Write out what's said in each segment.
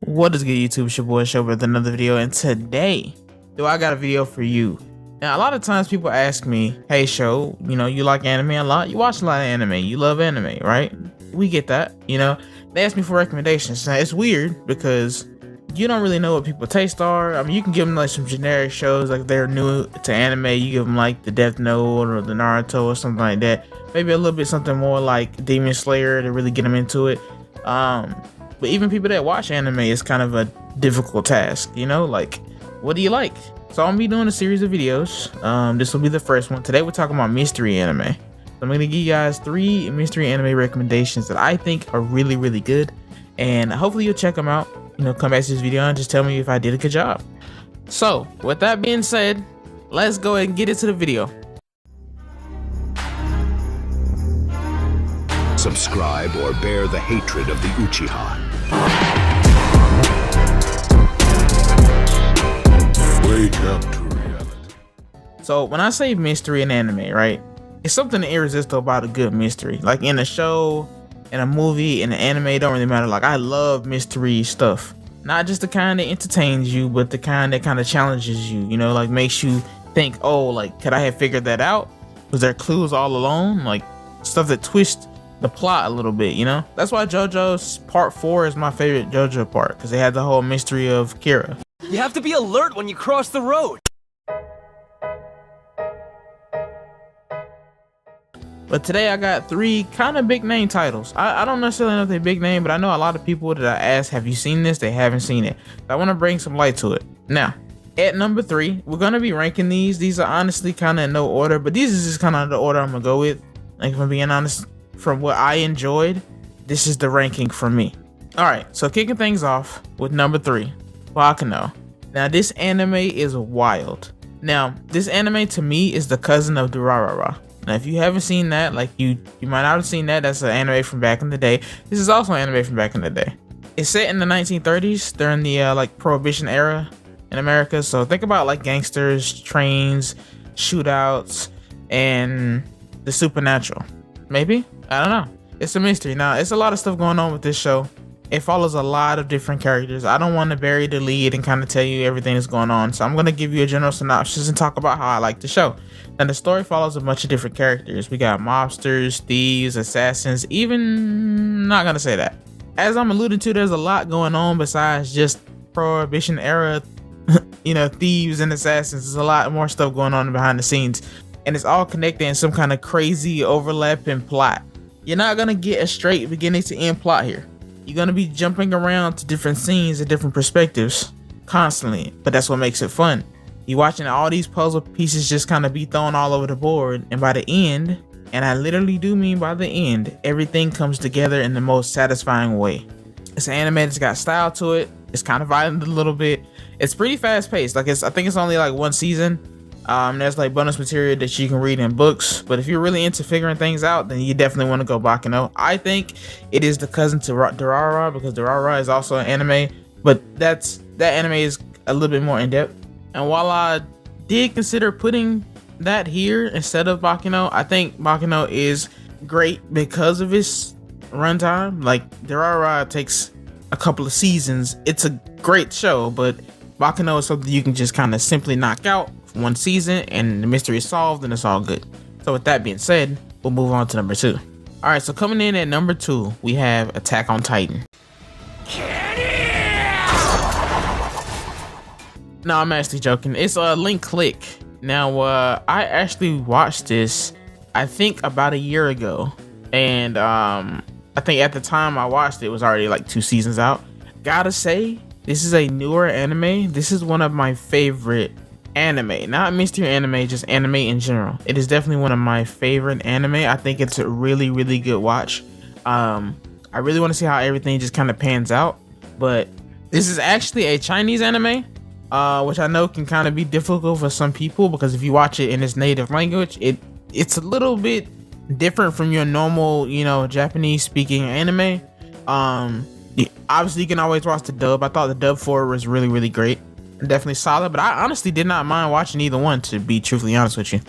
What is good, YouTube? It's your boy Show with another video, and today, I got a video for you. Now, a lot of times people ask me, hey Show, you like anime a lot? You watch a lot of anime, you love anime, right? We get that, They ask me for recommendations. Now, it's weird because you don't really know what people's tastes are. I mean, you can give them like some generic shows, like they're new to anime, you give them like the Death Note or the Naruto or something like that. Maybe a little bit something more like Demon Slayer to really get them into it. But even people that watch anime is kind of a difficult task, like, what do you like? So I'm gonna be doing a series of videos. This will be the first one. Today we're talking about mystery anime. So I'm gonna give you guys 3 mystery anime recommendations that I think are really, really good. And hopefully you'll check them out. Come back to this video and just tell me if I did a good job. So with that being said, let's go ahead and get into the video. Subscribe or bear the hatred of the Uchiha. Wake up to reality. So when I say mystery in anime, right, it's something irresistible about a good mystery. Like in a show, in a movie, in an anime, it don't really matter. Like I love mystery stuff. Not just the kind that entertains you, but the kind that kind of challenges you, like makes you think, oh, like, could I have figured that out? Was there clues all along? Like stuff that twists the plot a little bit, That's why JoJo's part 4 is my favorite JoJo part, because they had the whole mystery of Kira. You have to be alert when you cross the road. But today I got 3 kind of big name titles. I don't necessarily know if they're big name, but I know a lot of people that I ask, have you seen this? They haven't seen it. So I want to bring some light to it. Now, at number 3, we're going to be ranking these. These are honestly kind of in no order, but these is just kind of the order I'm going to go with. Like, if I'm being honest, from what I enjoyed, this is the ranking for me. All right, so kicking things off with number 3, Baccano. Now, this anime is wild. Now, this anime to me is the cousin of Durarara. Now, if you haven't seen that, like you might not have seen that. That's an anime from back in the day. This is also an anime from back in the day. It's set in the 1930s during the like Prohibition-era in America. So think about like gangsters, trains, shootouts, and the supernatural. Maybe? I don't know. It's a mystery. Now, it's a lot of stuff going on with this show. It follows a lot of different characters. I don't want to bury the lead and kind of tell you everything that's going on. So I'm going to give you a general synopsis and talk about how I like the show. And the story follows a bunch of different characters. We got mobsters, thieves, assassins, even not going to say that. As I'm alluding to, there's a lot going on besides just Prohibition-era, thieves and assassins. There's a lot more stuff going on behind the scenes. And it's all connected in some kind of crazy overlapping plot. You're not going to get a straight beginning to end plot here. You're going to be jumping around to different scenes and different perspectives constantly, but that's what makes it fun. You're watching all these puzzle pieces just kind of be thrown all over the board, and by the end, and I literally do mean by the end, everything comes together in the most satisfying way. It's an anime that's got style to it. It's kind of violent a little bit. It's pretty fast paced. Like I think it's only like 1 season. There's like bonus material that you can read in books, but if you're really into figuring things out, then you definitely want to go Baccano. I think it is the cousin to Durarara, because Durarara is also an anime, but that anime is a little bit more in depth. And while I did consider putting that here instead of Baccano, I think Baccano is great because of its runtime. Like Durarara takes a couple of seasons. It's a great show, but Baccano is something you can just kind of simply knock out 1 season and the mystery is solved and it's all good. So with that being said, we'll move on to number 2. All right, so coming in at number 2, we have Attack on Titan. No, I'm actually joking. It's a link click. Now, I actually watched this, I think about a year ago. And I think at the time I watched it was already like 2 seasons out. Gotta say, this is a newer anime. This is one of my favorite anime, not mystery anime, just anime in general. It is definitely one of my favorite anime. I think it's a really, really good watch. I really want to see how everything just kind of pans out, but this is actually a Chinese anime, which I know can kind of be difficult for some people, because if you watch it in its native language, it's a little bit different from your normal, Japanese speaking anime. Obviously you can always watch the dub. I thought the dub for it was really, really great. Definitely solid, but I honestly did not mind watching either one, to be truthfully honest with you.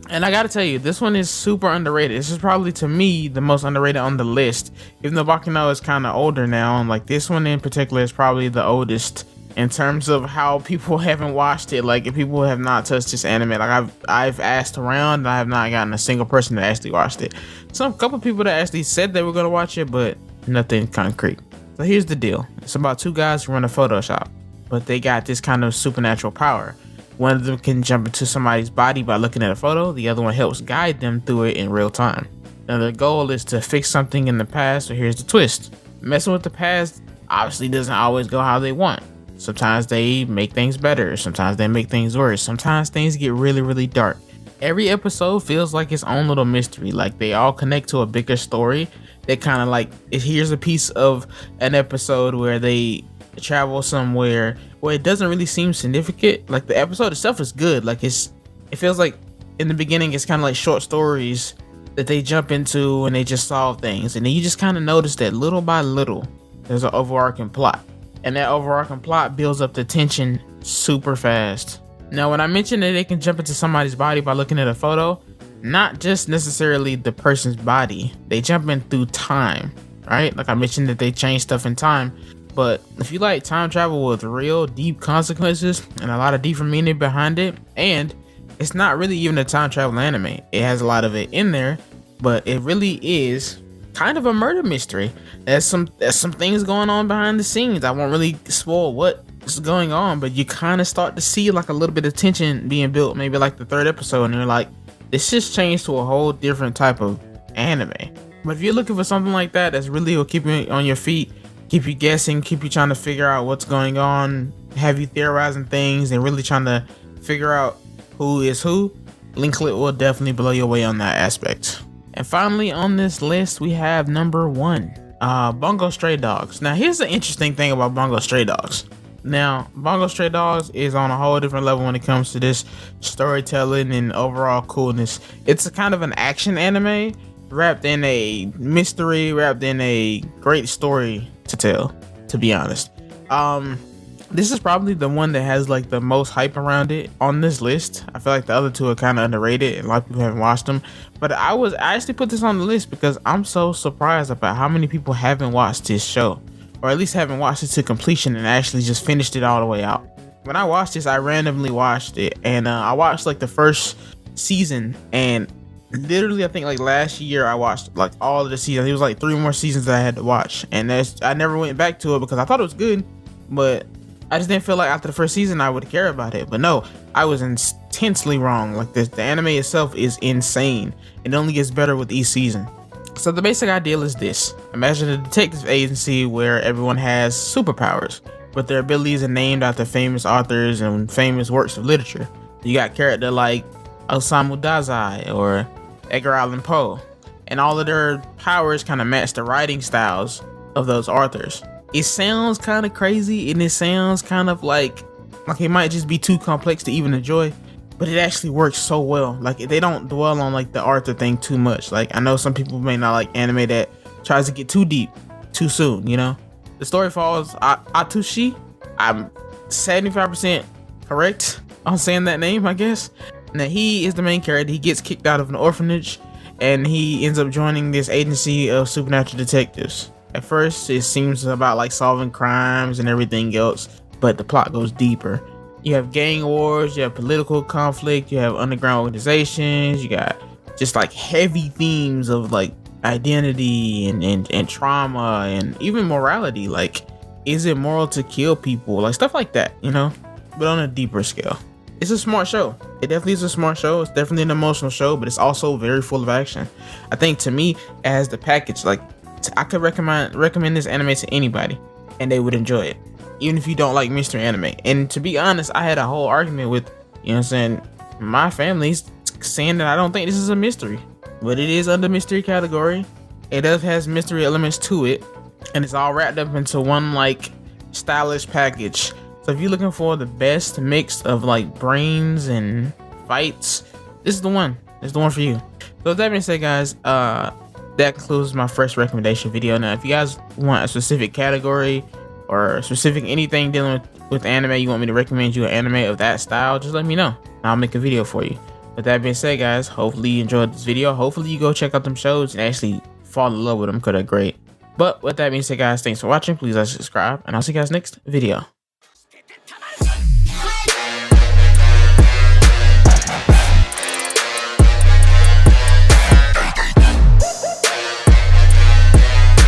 And I gotta tell you, this one is super underrated. This is probably, to me, the most underrated on the list. Even though Baccano is kind of older now, and like this one in particular is probably the oldest in terms of how people haven't watched it. Like, if people have not touched this anime, like I've asked around, and I have not gotten a single person that actually watched it. Some couple people that actually said they were gonna watch it, but nothing concrete. So here's the deal: it's about two guys who run a photo shop, but they got this kind of supernatural power. One of them can jump into somebody's body by looking at a photo. The other one helps guide them through it in real time. Now the goal is to fix something in the past, so here's the twist. Messing with the past obviously doesn't always go how they want. Sometimes they make things better, sometimes they make things worse, sometimes things get really, really dark. Every episode feels like its own little mystery, like they all connect to a bigger story. They kind of like, here's a piece of an episode where they travel somewhere where it doesn't really seem significant. Like the episode itself is good. Like it feels like in the beginning it's kind of like short stories that they jump into and they just solve things, and then you just kind of notice that little by little there's an overarching plot, and that overarching plot builds up the tension super fast. Now when I mentioned that they can jump into somebody's body by looking at a photo, not just necessarily the person's body, they jump in through time, right? Like I mentioned that they change stuff in time. But if you like time travel with real deep consequences and a lot of deeper meaning behind it, and it's not really even a time travel anime, it has a lot of it in there, but it really is kind of a murder mystery. There's some things going on behind the scenes. I won't really spoil what is going on, but you kind of start to see like a little bit of tension being built, maybe like the third episode, and you're like, this just changed to a whole different type of anime. But if you're looking for something like that, that's really will keep you on your feet, keep you guessing, keep you trying to figure out what's going on, have you theorizing things, and really trying to figure out who is who, link click will definitely blow you away on that aspect. And finally on this list, we have number 1, Bungo Stray Dogs. Now here's the interesting thing about Bungo Stray Dogs. Now, Bungo Stray Dogs is on a whole different level when it comes to this storytelling and overall coolness. It's a kind of an action anime wrapped in a mystery, wrapped in a great story to tell, to be honest. This is probably the one that has like the most hype around it on this list. I feel like the other two are kind of underrated and a lot of people haven't watched them, but I actually put this on the list because I'm so surprised about how many people haven't watched this show, or at least haven't watched it to completion and actually just finished it all the way out. When I watched this, I randomly watched it, and I watched like the first season, and literally I think like last year I watched like all of the seasons. It was like 3 more seasons that I had to watch, and I never went back to it because I thought it was good, but I just didn't feel like after the first season I would care about it. But no, I was intensely wrong. Like the anime itself is insane. It only gets better with each season. So the basic idea is this: imagine a detective agency where everyone has superpowers, but their abilities are named after famous authors and famous works of literature. You got character like Osamu Dazai or Edgar Allan Poe, and all of their powers kind of match the writing styles of those authors. It sounds kind of crazy, and it sounds kind of like it might just be too complex to even enjoy, but it actually works so well. Like they don't dwell on like the Arthur thing too much. Like I know some people may not like anime that tries to get too deep too soon, you know. The story follows Atsushi. I'm 75% correct on saying that name, I guess. Now he is the main character. He gets kicked out of an orphanage and he ends up joining this agency of supernatural detectives. At first it seems about like solving crimes and everything else, but the plot goes deeper. You have gang wars, you have political conflict, you have underground organizations, you got just like heavy themes of like identity and trauma and even morality. Like, is it moral to kill people? Like stuff like that, you know, but on a deeper scale. It's a smart show. It definitely is a smart show. It's definitely an emotional show, but it's also very full of action. I think to me, it has the package. Like I could recommend this anime to anybody and they would enjoy it, even if you don't like mystery anime. And to be honest, I had a whole argument with, you know what I'm saying, my family's saying that I don't think this is a mystery, but it is under mystery category. It does has mystery elements to it, and it's all wrapped up into one like stylish package. So if you're looking for the best mix of like brains and fights, this is the one. It's the one for you. So with that being said, guys, that concludes my first recommendation video. Now, if you guys want a specific category or specific anything dealing with anime, you want me to recommend you an anime of that style, just let me know. I'll make a video for you. With that being said, guys, hopefully you enjoyed this video. Hopefully you go check out them shows and actually fall in love with them because they're great. But with that being said, guys, thanks for watching. Please like, subscribe, and I'll see you guys next video.